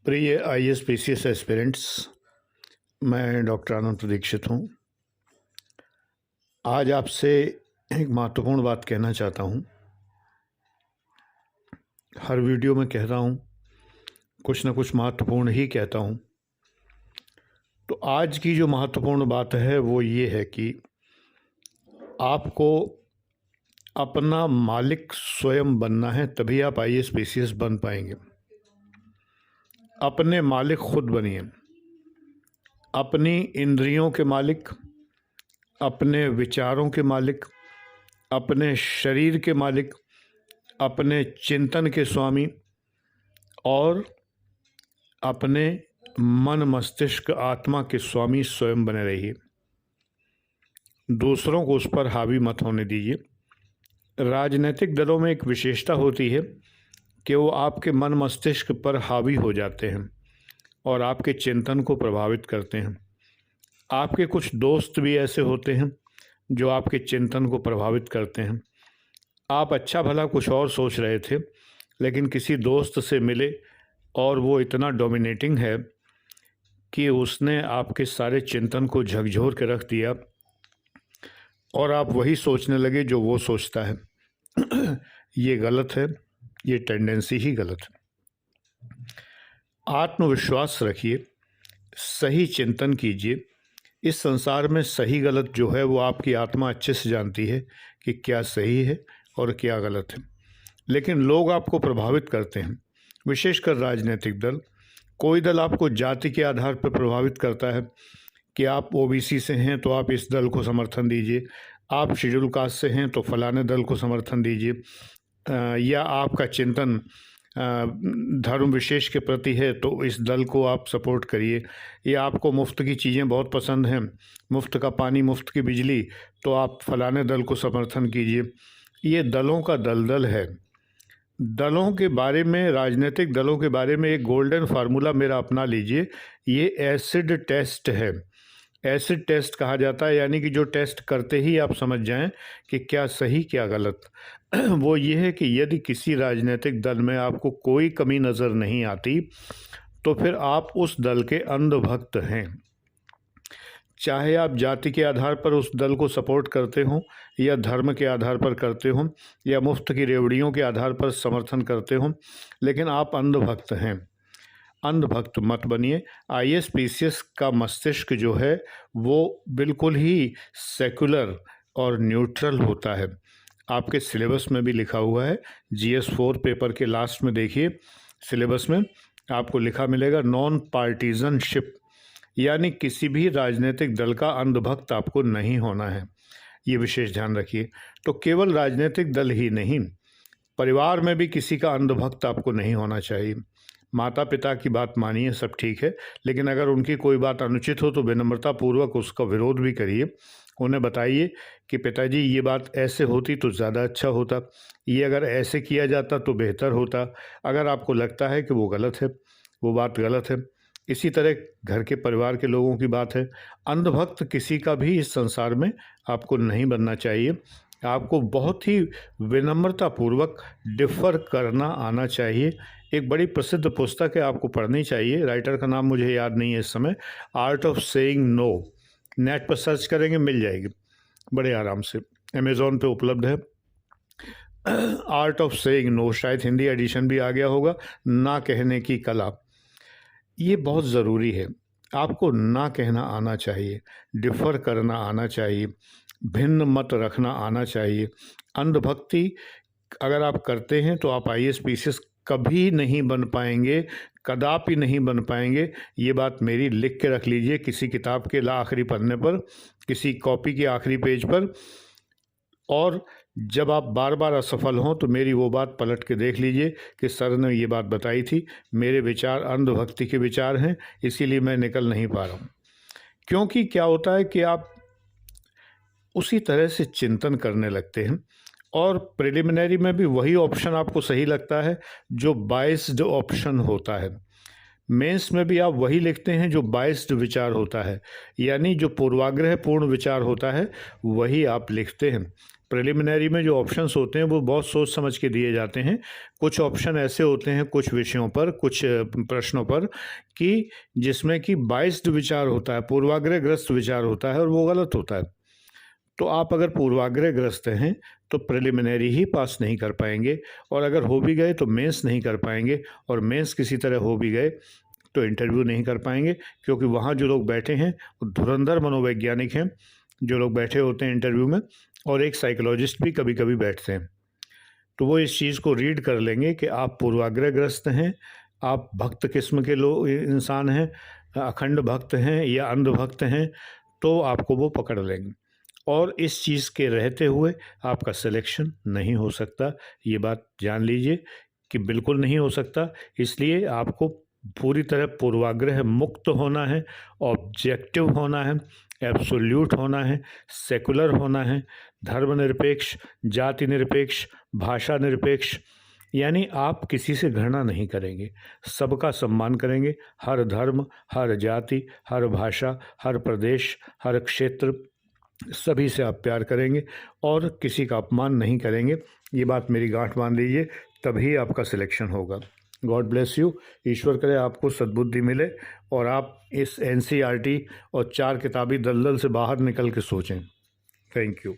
प्रिय IAS PCS aspirants, मैं doctor आनंद प्रदीक्षित हूँ। आज आपसे एक महत्वपूर्ण बात कहना चाहता हूँ। हर वीडियो में कहता हूँ, कुछ न कुछ महत्वपूर्ण ही कहता हूँ। तो आज की जो महत्वपूर्ण बात है वो ये है कि आपको अपना मालिक स्वयं बनना है, तभी आप आईएएस पीसीएस बन पाएंगे। अपने मालिक खुद बनिए, अपनी इंद्रियों के मालिक, अपने विचारों के मालिक, अपने शरीर के मालिक, अपने चिंतन के स्वामी और अपने मन मस्तिष्क आत्मा के स्वामी स्वयं बने रहिए। दूसरों को उस पर हावी मत होने दीजिए। राजनीतिक दलों में एक विशेषता होती है कि वो आपके मन मस्तिष्क पर हावी हो जाते हैं और आपके चिंतन को प्रभावित करते हैं। आपके कुछ दोस्त भी ऐसे होते हैं जो आपके चिंतन को प्रभावित करते हैं। आप अच्छा भला कुछ और सोच रहे थे, लेकिन किसी दोस्त से मिले और वो इतना डोमिनेटिंग है कि उसने आपके सारे चिंतन को झकझोर के रख दिया और आप वही सोचने लगे जो वो सोचता है। ये गलत है, ये टेंडेंसी ही गलत है। आत्मविश्वास रखिए, सही चिंतन कीजिए। इस संसार में सही गलत जो है वो आपकी आत्मा अच्छे से जानती है कि क्या सही है और क्या गलत है। लेकिन लोग आपको प्रभावित करते हैं, विशेषकर राजनीतिक दल। कोई दल आपको जाति के आधार पर प्रभावित करता है कि आप ओबीसी से हैं तो आप इस दल को समर्थन दीजिए, आप शेड्यूल कास्ट से हैं तो फलाने दल को समर्थन दीजिए, या आपका चिंतन धर्म विशेष के प्रति है तो इस दल को आप सपोर्ट करिए, या आपको मुफ्त की चीज़ें बहुत पसंद हैं, मुफ्त का पानी, मुफ्त की बिजली, तो आप फलाने दल को समर्थन कीजिए। ये दलों का दलदल है। दलों के बारे में, राजनीतिक दलों के बारे में एक गोल्डन फार्मूला मेरा अपना लीजिए। ये एसिड टेस्ट है। एसिड टेस्ट कहा जाता है, यानी कि जो टेस्ट करते ही आप समझ जाएं कि क्या सही क्या गलत। वो ये है कि यदि किसी राजनीतिक दल में आपको कोई कमी नज़र नहीं आती तो फिर आप उस दल के अंधभक्त हैं। चाहे आप जाति के आधार पर उस दल को सपोर्ट करते हों, या धर्म के आधार पर करते हों, या मुफ्त की रेवड़ियों के आधार पर समर्थन करते हों, लेकिन आप अंधभक्त हैं। अंधभक्त मत बनिए। आईएएस पीसीएस का मस्तिष्क जो है वो बिल्कुल ही सेकुलर और न्यूट्रल होता है। आपके सिलेबस में भी लिखा हुआ है, GS4 पेपर के लास्ट में देखिए, सिलेबस में आपको लिखा मिलेगा नॉन पार्टीजनशिप, यानी किसी भी राजनीतिक दल का अंधभक्त आपको नहीं होना है। ये विशेष ध्यान रखिए। तो केवल राजनीतिक दल ही नहीं, परिवार में भी किसी का अंधभक्त आपको नहीं होना चाहिए। माता पिता की बात मानिए, सब ठीक है, लेकिन अगर उनकी कोई बात अनुचित हो तो विनम्रता पूर्वक उसका विरोध भी करिए। उन्हें बताइए कि पिताजी ये बात ऐसे होती तो ज़्यादा अच्छा होता, ये अगर ऐसे किया जाता तो बेहतर होता। अगर आपको लगता है कि वो गलत है, वो बात गलत है। इसी तरह घर के परिवार के लोगों की बात है। अंधभक्त किसी का भी इस संसार में आपको नहीं बनना चाहिए। आपको बहुत ही विनम्रतापूर्वक डिफ़र करना आना चाहिए। एक बड़ी प्रसिद्ध पुस्तक है, आपको पढ़नी चाहिए। राइटर का नाम मुझे याद नहीं है इस समय। Art of saying no. Net पर सर्च करेंगे, मिल जाएगी बड़े आराम से, अमेज़ॉन पे उपलब्ध है। आर्ट ऑफ सेइंग नो, शायद हिंदी एडिशन भी आ गया होगा। ना कहने की कला, ये बहुत ज़रूरी है। आपको ना कहना आना चाहिए, डिफ़र करना आना चाहिए, भिन्न मत रखना आना चाहिए। अंधभक्ति अगर आप करते हैं तो आप आईएएस पीसीएस कभी नहीं बन पाएंगे, कदापि नहीं बन पाएंगे। ये बात मेरी लिख के रख लीजिए किसी किताब के आखिरी पन्ने पर, किसी कॉपी के आखिरी पेज पर। और जब आप बार बार असफल हों तो मेरी वो बात पलट के देख लीजिए कि सर ने ये बात बताई थी, मेरे विचार अंधभक्ति के विचार हैं, इसीलिए मैं निकल नहीं पा रहा हूँ। क्योंकि क्या होता है कि आप उसी तरह से चिंतन करने लगते हैं, और प्रिलिमिनरी में भी वही ऑप्शन आपको सही लगता है जो बाइस्ड ऑप्शन होता है। मेंस में भी आप वही लिखते हैं जो बाइस्ड विचार होता है, यानी जो पूर्वाग्रह पूर्ण विचार होता है वही आप लिखते हैं। प्रिलिमिनरी में जो ऑप्शंस होते हैं वो बहुत सोच समझ के दिए जाते हैं। कुछ ऑप्शन ऐसे होते हैं कुछ विषयों पर, कुछ प्रश्नों पर कि जिसमें कि बाइस्ड विचार होता है, पूर्वाग्रहग्रस्त विचार होता है और वो गलत होता है। तो आप अगर पूर्वाग्रहग्रस्त हैं तो प्रिलिमिनरी ही पास नहीं कर पाएंगे, और अगर हो भी गए तो मेंस नहीं कर पाएंगे, और मेंस किसी तरह हो भी गए तो इंटरव्यू नहीं कर पाएंगे, क्योंकि वहाँ जो लोग बैठे हैं वो धुरंधर मनोवैज्ञानिक हैं जो लोग बैठे होते हैं इंटरव्यू में, और एक साइकोलॉजिस्ट भी कभी कभी बैठते हैं। तो वो इस चीज़ को रीड कर लेंगे कि आप पूर्वाग्रहग्रस्त हैं, आप भक्त किस्म के लोग इंसान हैं, अखंड भक्त हैं या अंधभक्त हैं, तो आपको वो पकड़ लेंगे। और इस चीज़ के रहते हुए आपका सिलेक्शन नहीं हो सकता, ये बात जान लीजिए कि बिल्कुल नहीं हो सकता। इसलिए आपको पूरी तरह पूर्वाग्रह मुक्त होना है, ऑब्जेक्टिव होना है, एब्सोल्यूट होना है, सेकुलर होना है, धर्मनिरपेक्ष, जाति निरपेक्ष, भाषा निरपेक्ष, यानी आप किसी से घृणा नहीं करेंगे, सबका सम्मान करेंगे। हर धर्म, हर जाति, हर भाषा, हर प्रदेश, हर क्षेत्र, सभी से आप प्यार करेंगे और किसी का अपमान नहीं करेंगे। ये बात मेरी गांठ बांध लीजिए, तभी आपका सिलेक्शन होगा। God bless you. ईश्वर करे आपको सद्बुद्धि मिले और आप इस NCERT और 4 किताबी दलदल से बाहर निकल के सोचें। Thank you.